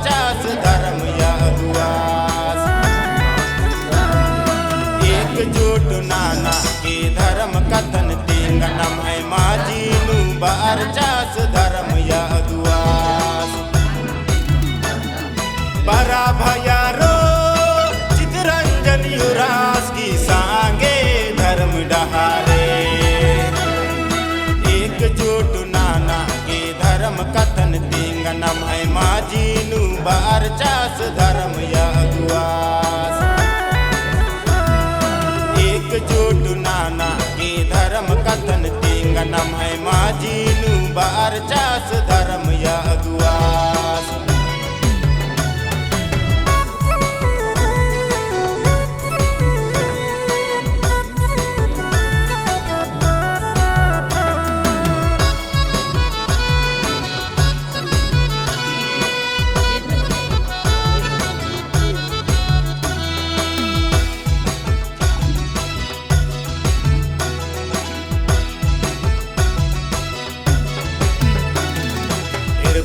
चास धर्म या दुआस एकजुट नाना के धर्म कथन तेंगनम है माजीनु बार चास धर्म या दुआस बरा भयारो चितरंजन युरास की सांगे धर्म डहारे एकजुट नाना के धर्म कथन तेंगनम है माजीनु बार चास धर्म या दुआस एकजुट नाना के धर्म कथन तेंगनम है माजीनु बार चास धर्म या दुआस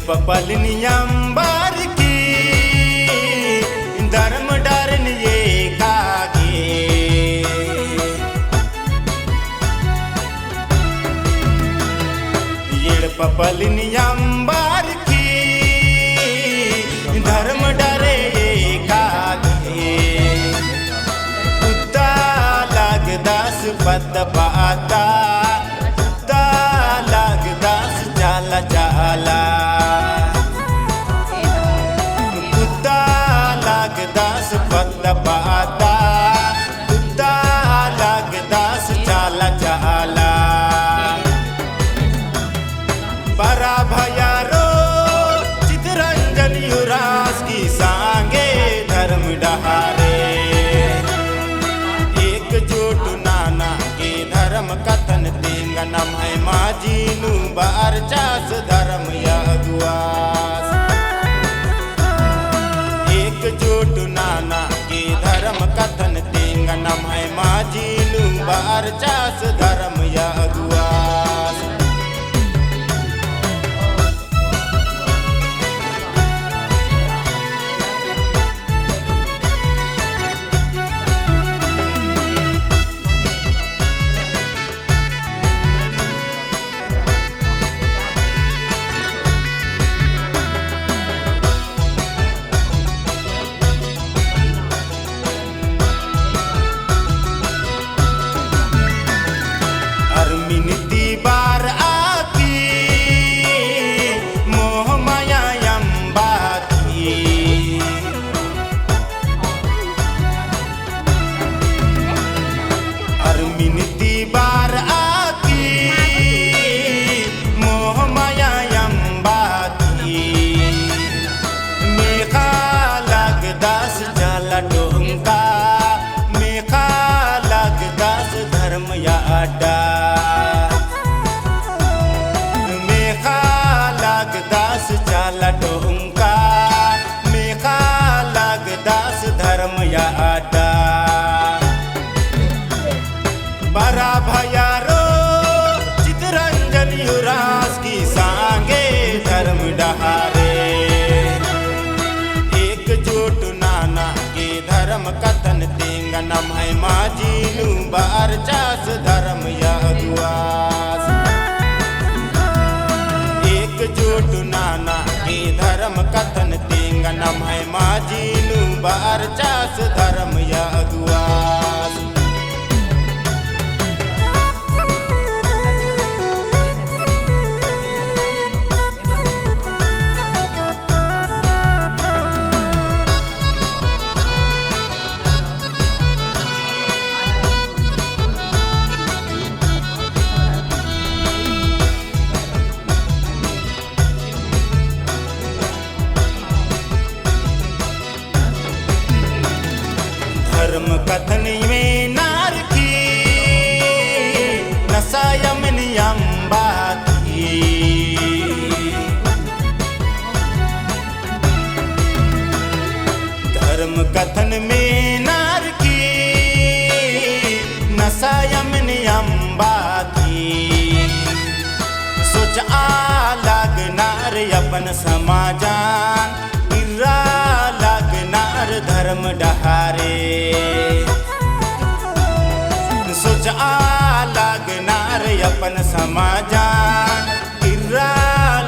पपलनियंबर की धर्म डरन ये कागे येड़ पपलनियंबर की धर्म डरे ये कागे कुत्ता लगदास पत पाता कुत्ता लगदास जाला जाला कुत्ता लगदास पत पाता कुत्ता लगदास जाला जाला बरा भयारो चितरंजन युवराज की सांगे धर्म डहारे एकजुट नाना के धर्म कथन तेंगा नम है माजीनु बार चास धर्म या अगुआस एकजुट नाना के धर्म कथन तेंगा नम है माजीनु बार चास धर्म या अगुआस मिनती बार आकी मोह माया यम्बाती मिनती बार आकी मोह माया यम्बाती मेखा लगदास जाला डोंका मेखा लगदास धर्म या अड्डा लगदास जाला डोंका मेखा लगदास धर्म या अड्डा बरा भयारो चितरंजन युवराज की सांगे धर्म डहारे एकजुट नाना के धर्म कथन तेंगा नम है माजीनु बार चास धर्म या अगुआस एकजुट नाना के धर्म कथन तेंगा नम है माजीनु बार चास धर्म या अगुआस धर्म कथन में नार की नशा यमन यम्बाती धर्म कथन में नार की नशा यमन यम्बाती सोच आलग नार अपन समाजान इरा लगनार धर्म डहारे सोच लगनार अपन समाजान इरा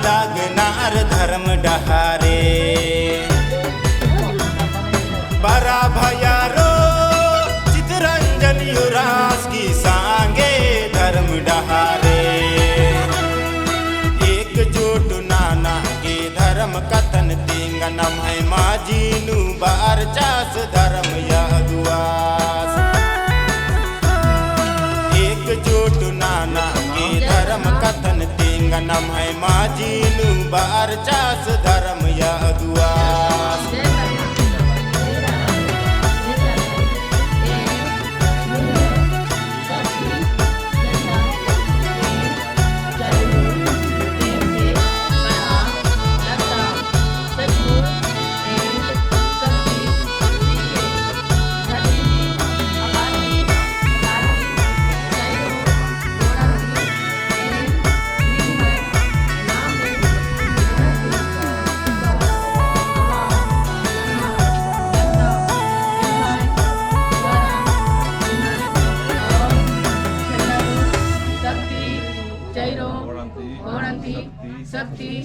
लगनार धर्म डहारे बरा भयारो चितरंजन युवराज की सांगे धर्म डहारे एकजुट नाना के धर्म कथन तेंगा नम है माजीनु बार चास धर्म या अगुआस एकजुट नाना के धर्म कथन तेंगा नम है माजीनु बार चास धर्म